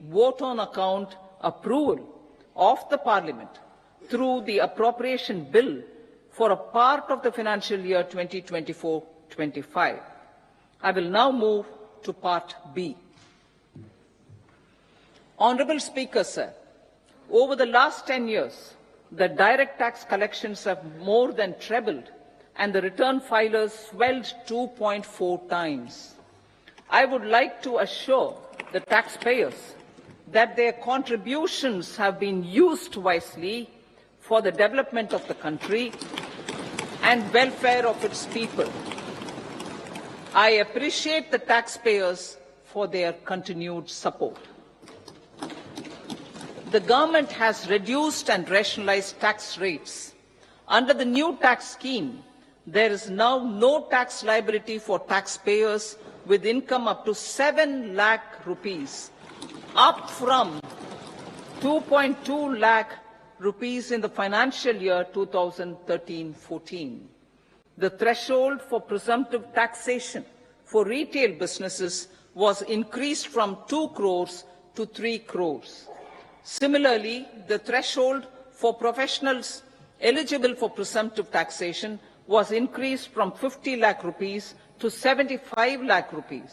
vote on account approval of the Parliament through the appropriation bill for a part of the financial year 2024-25. I will now move to Part B. Honourable Speaker, sir, over the last 10 years, the direct tax collections have more than trebled and the return filers swelled 2.4 times. I would like to assure the taxpayers that their contributions have been used wisely for the development of the country and welfare of its people. I appreciate the taxpayers for their continued support. The government has reduced and rationalized tax rates. Under the new tax scheme, there is now no tax liability for taxpayers with income up to 7 lakh rupees, up from 2.2 lakh rupees in the financial year 2013-14. The threshold for presumptive taxation for retail businesses was increased from 2 crores to 3 crores. Similarly, the threshold for professionals eligible for presumptive taxation was increased from 50 lakh rupees to 75 lakh rupees.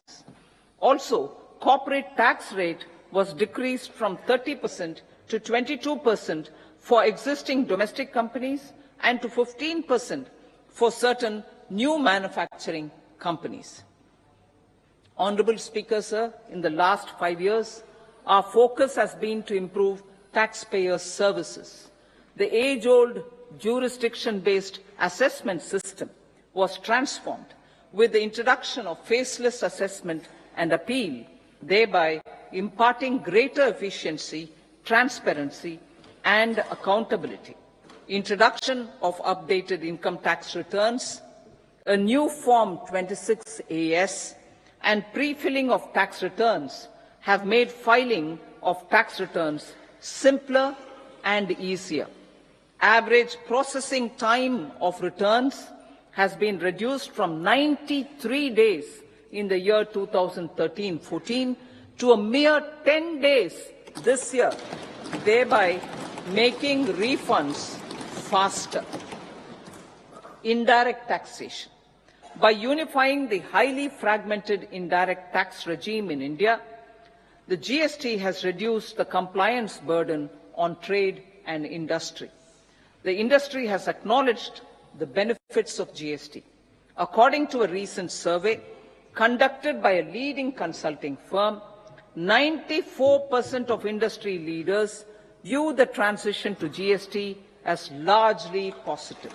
Also, corporate tax rate was decreased from 30% to 22% for existing domestic companies and to 15% for certain new manufacturing companies. Honourable Speaker, sir, in the last 5 years, our focus has been to improve taxpayer services. The age-old jurisdiction-based assessment system was transformed with the introduction of faceless assessment and appeal, thereby imparting greater efficiency, transparency, and accountability. Introduction of updated income tax returns, a new Form 26AS, and pre-filling of tax returns have made filing of tax returns simpler and easier. Average processing time of returns has been reduced from 93 days in the year 2013-14 to a mere 10 days this year, thereby making refunds faster. Indirect taxation. By unifying the highly fragmented indirect tax regime in India, the GST has reduced the compliance burden on trade and industry. The industry has acknowledged the benefits of GST. According to a recent survey conducted by a leading consulting firm, 94% of industry leaders view the transition to GST as largely positive.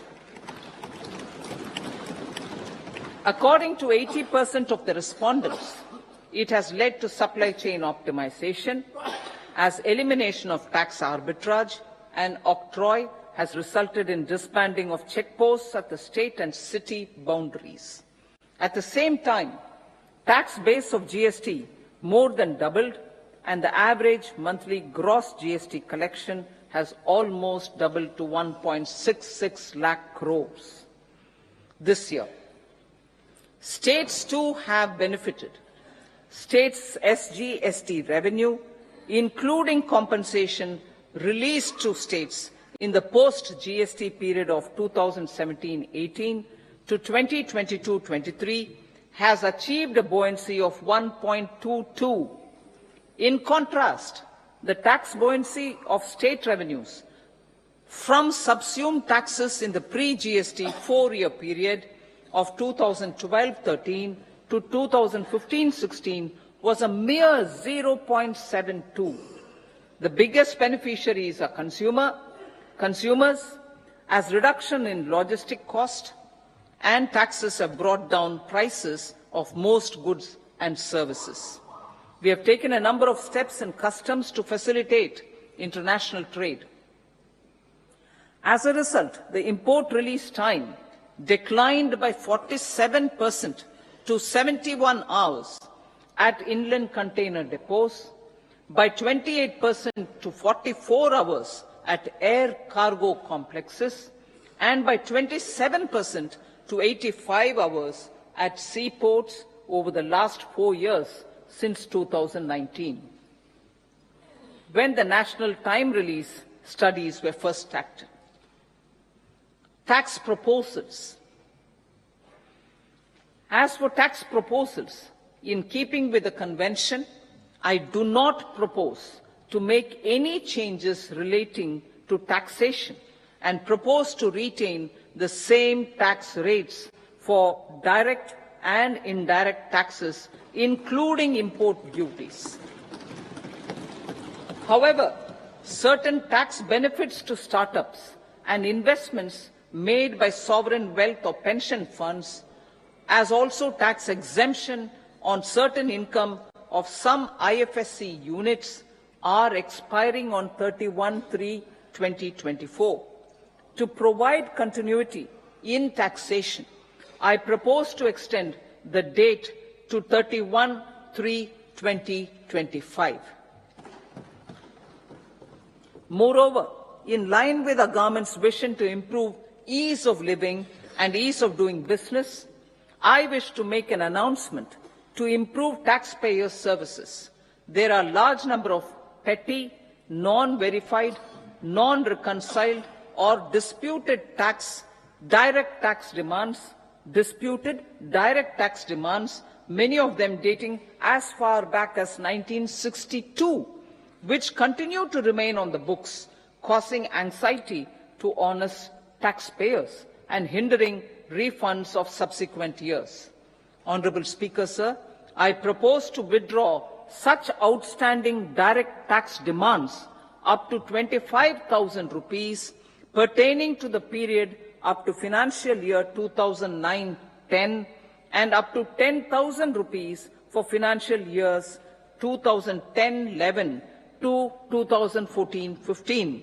According to 80% of the respondents, it has led to supply chain optimization, as elimination of tax arbitrage and octroi has resulted in disbanding of checkposts at the state and city boundaries. At the same time, tax base of GST more than doubled, and the average monthly gross GST collection has almost doubled to 1.66 lakh crores this year. States too have benefited. States' SGST revenue, including compensation released to states in the post-GST period of 2017-18 to 2022-23, has achieved a buoyancy of 1.22. In contrast, the tax buoyancy of state revenues from subsumed taxes in the pre-GST 4-year period of 2012-13 to 2015-16 was a mere 0.72. The biggest beneficiaries are consumers, as reduction in logistic cost and taxes have brought down prices of most goods and services. We have taken a number of steps in customs to facilitate international trade. As a result, the import release time declined by 47% to 71 hours at inland container depots, by 28% to 44 hours at air cargo complexes, and by 27% to 85 hours at seaports over the last 4 years since 2019. when the national time release studies were first started. Tax proposals. As for tax proposals, in keeping with the convention, I do not propose to make any changes relating to taxation and propose to retain the same tax rates for direct and indirect taxes, including import duties. However, certain tax benefits to startups and investments made by sovereign wealth or pension funds, as also tax exemption on certain income of some IFSC units, are expiring on 31/3/2024. To provide continuity in taxation, I propose to extend the date to 31/3/2025. Moreover, in line with the government's vision to improve ease of living and ease of doing business, I wish to make an announcement to improve taxpayer services. There are a large number of petty, non-verified, non-reconciled or disputed direct tax demands, many of them dating as far back as 1962, which continue to remain on the books, causing anxiety to honest taxpayers and hindering refunds of subsequent years. Honourable Speaker, sir, I propose to withdraw such outstanding direct tax demands up to 25,000 rupees pertaining to the period up to financial year 2009-10 and up to 10,000 rupees for financial years 2010-11 to 2014-15.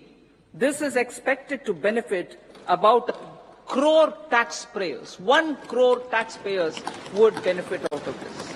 This is expected to benefit about 1 crore taxpayers. 1 crore taxpayers would benefit out of this.